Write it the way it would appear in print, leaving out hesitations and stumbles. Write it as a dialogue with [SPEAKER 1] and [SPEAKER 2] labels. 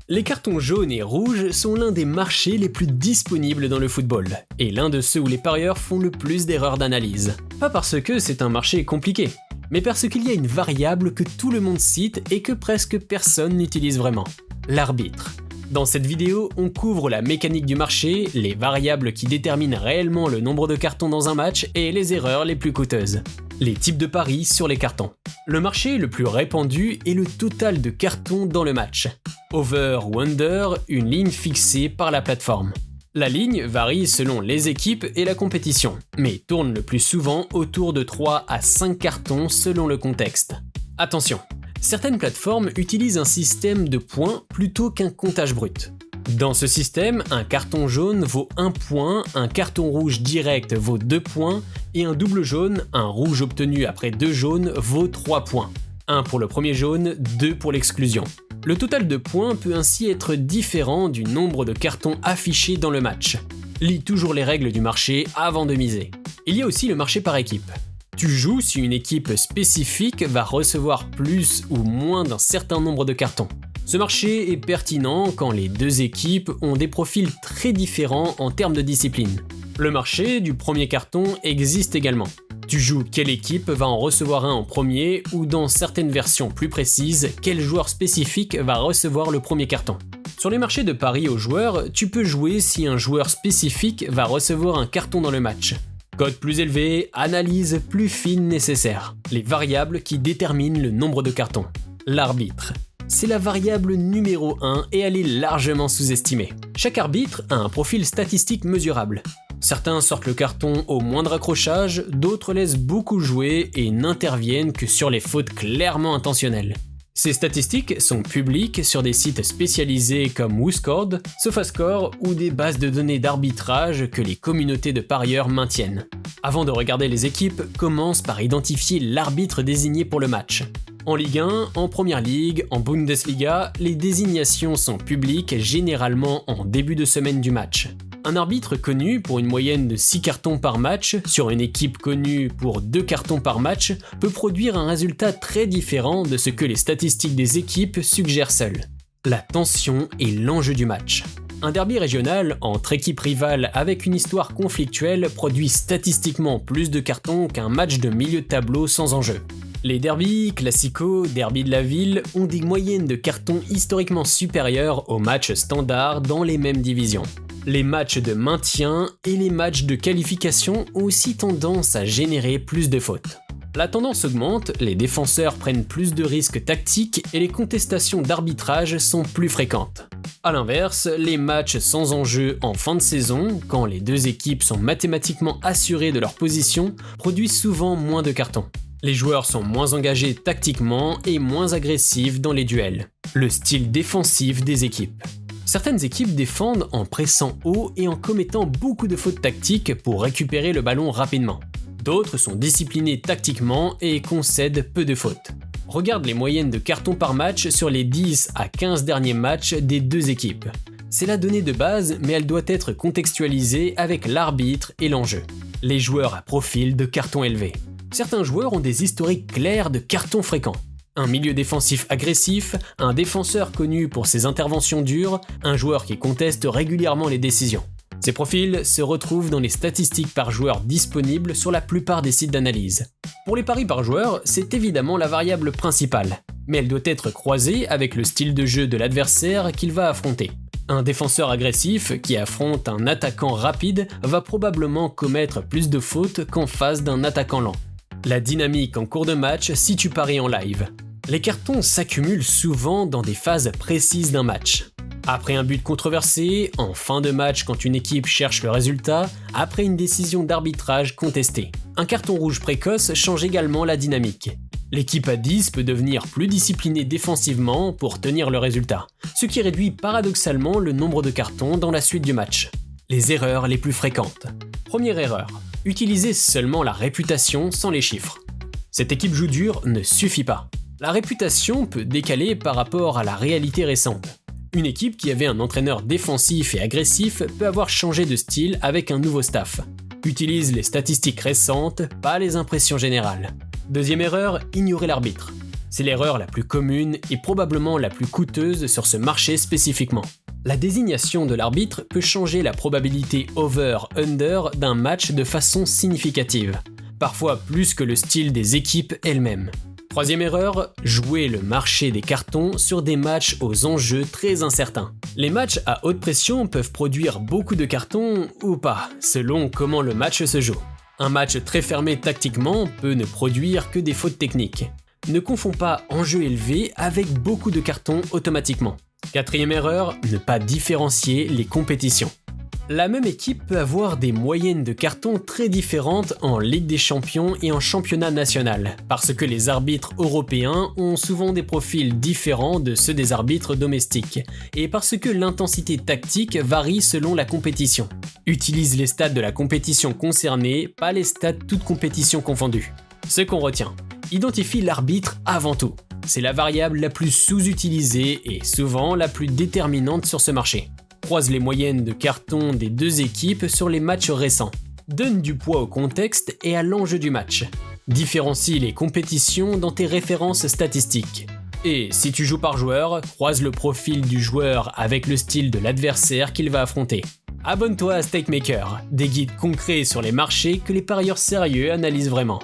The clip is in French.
[SPEAKER 1] Les cartons jaunes et rouges sont l'un des marchés les plus disponibles dans le football, et l'un de ceux où les parieurs font le plus d'erreurs d'analyse. Pas parce que c'est un marché compliqué, mais parce qu'il y a une variable que tout le monde cite et que presque personne n'utilise vraiment: l'arbitre. Dans cette vidéo, on couvre la mécanique du marché, les variables qui déterminent réellement le nombre de cartons dans un match et les erreurs les plus coûteuses. Les types de paris sur les cartons. Le marché le plus répandu est le total de cartons dans le match. Over ou under, une ligne fixée par la plateforme. La ligne varie selon les équipes et la compétition, mais tourne le plus souvent autour de 3 à 5 cartons selon le contexte. Attention, certaines plateformes utilisent un système de points plutôt qu'un comptage brut. Dans ce système, un carton jaune vaut 1 point, un carton rouge direct vaut 2 points, et un double jaune, un rouge obtenu après 2 jaunes, vaut 3 points. 1 pour le premier jaune, 2 pour l'exclusion. Le total de points peut ainsi être différent du nombre de cartons affichés dans le match. Lis toujours les règles du marché avant de miser. Il y a aussi le marché par équipe. Tu joues si une équipe spécifique va recevoir plus ou moins d'un certain nombre de cartons. Ce marché est pertinent quand les deux équipes ont des profils très différents en termes de discipline. Le marché du premier carton existe également. Tu joues quelle équipe va en recevoir un en premier, ou dans certaines versions plus précises, quel joueur spécifique va recevoir le premier carton. Sur les marchés de paris aux joueurs, tu peux jouer si un joueur spécifique va recevoir un carton dans le match. Cote plus élevé, analyse plus fine nécessaire. Les variables qui déterminent le nombre de cartons. L'arbitre. C'est la variable numéro 1 et elle est largement sous-estimée. Chaque arbitre a un profil statistique mesurable. Certains sortent le carton au moindre accrochage, d'autres laissent beaucoup jouer et n'interviennent que sur les fautes clairement intentionnelles. Ces statistiques sont publiques sur des sites spécialisés comme WhoScored, SofaScore ou des bases de données d'arbitrage que les communautés de parieurs maintiennent. Avant de regarder les équipes, commence par identifier l'arbitre désigné pour le match. En Ligue 1, en Première Ligue, en Bundesliga, les désignations sont publiques généralement en début de semaine du match. Un arbitre connu pour une moyenne de 6 cartons par match sur une équipe connue pour 2 cartons par match peut produire un résultat très différent de ce que les statistiques des équipes suggèrent seules. La tension est l'enjeu du match. Un derby régional entre équipes rivales avec une histoire conflictuelle produit statistiquement plus de cartons qu'un match de milieu de tableau sans enjeu. Les derbys, classicos, derbys de la ville ont des moyennes de cartons historiquement supérieures aux matchs standards dans les mêmes divisions. Les matchs de maintien et les matchs de qualification ont aussi tendance à générer plus de fautes. La tendance augmente, les défenseurs prennent plus de risques tactiques et les contestations d'arbitrage sont plus fréquentes. A l'inverse, les matchs sans enjeu en fin de saison, quand les deux équipes sont mathématiquement assurées de leur position, produisent souvent moins de cartons. Les joueurs sont moins engagés tactiquement et moins agressifs dans les duels. Le style défensif des équipes. Certaines équipes défendent en pressant haut et en commettant beaucoup de fautes tactiques pour récupérer le ballon rapidement. D'autres sont disciplinées tactiquement et concèdent peu de fautes. Regarde les moyennes de cartons par match sur les 10 à 15 derniers matchs des deux équipes. C'est la donnée de base, mais elle doit être contextualisée avec l'arbitre et l'enjeu. Les joueurs à profil de cartons élevés. Certains joueurs ont des historiques clairs de cartons fréquents. Un milieu défensif agressif, un défenseur connu pour ses interventions dures, un joueur qui conteste régulièrement les décisions. Ces profils se retrouvent dans les statistiques par joueur disponibles sur la plupart des sites d'analyse. Pour les paris par joueur, c'est évidemment la variable principale, mais elle doit être croisée avec le style de jeu de l'adversaire qu'il va affronter. Un défenseur agressif qui affronte un attaquant rapide va probablement commettre plus de fautes qu'en face d'un attaquant lent. La dynamique en cours de match si tu paries en live. Les cartons s'accumulent souvent dans des phases précises d'un match. Après un but controversé, en fin de match quand une équipe cherche le résultat, après une décision d'arbitrage contestée. Un carton rouge précoce change également la dynamique. L'équipe à 10 peut devenir plus disciplinée défensivement pour tenir le résultat, ce qui réduit paradoxalement le nombre de cartons dans la suite du match. Les erreurs les plus fréquentes. Première erreur. Utiliser seulement la réputation sans les chiffres. Cette équipe joue dur ne suffit pas. La réputation peut décaler par rapport à la réalité récente. Une équipe qui avait un entraîneur défensif et agressif peut avoir changé de style avec un nouveau staff. Utilise les statistiques récentes, pas les impressions générales. Deuxième erreur, ignorer l'arbitre. C'est l'erreur la plus commune et probablement la plus coûteuse sur ce marché spécifiquement. La désignation de l'arbitre peut changer la probabilité over-under d'un match de façon significative, parfois plus que le style des équipes elles-mêmes. Troisième erreur, jouer le marché des cartons sur des matchs aux enjeux très incertains. Les matchs à haute pression peuvent produire beaucoup de cartons ou pas, selon comment le match se joue. Un match très fermé tactiquement peut ne produire que des fautes techniques. Ne confonds pas enjeu élevé avec beaucoup de cartons automatiquement. Quatrième erreur, ne pas différencier les compétitions. La même équipe peut avoir des moyennes de cartons très différentes en Ligue des Champions et en championnat national, parce que les arbitres européens ont souvent des profils différents de ceux des arbitres domestiques, et parce que l'intensité tactique varie selon la compétition. Utilise les stats de la compétition concernée, pas les stats toutes compétitions confondues. Ce qu'on retient, identifie l'arbitre avant tout. C'est la variable la plus sous-utilisée et souvent la plus déterminante sur ce marché. Croise les moyennes de cartons des deux équipes sur les matchs récents. Donne du poids au contexte et à l'enjeu du match. Différencie les compétitions dans tes références statistiques. Et si tu joues par joueur, croise le profil du joueur avec le style de l'adversaire qu'il va affronter. Abonne-toi à StakeMaker, des guides concrets sur les marchés que les parieurs sérieux analysent vraiment.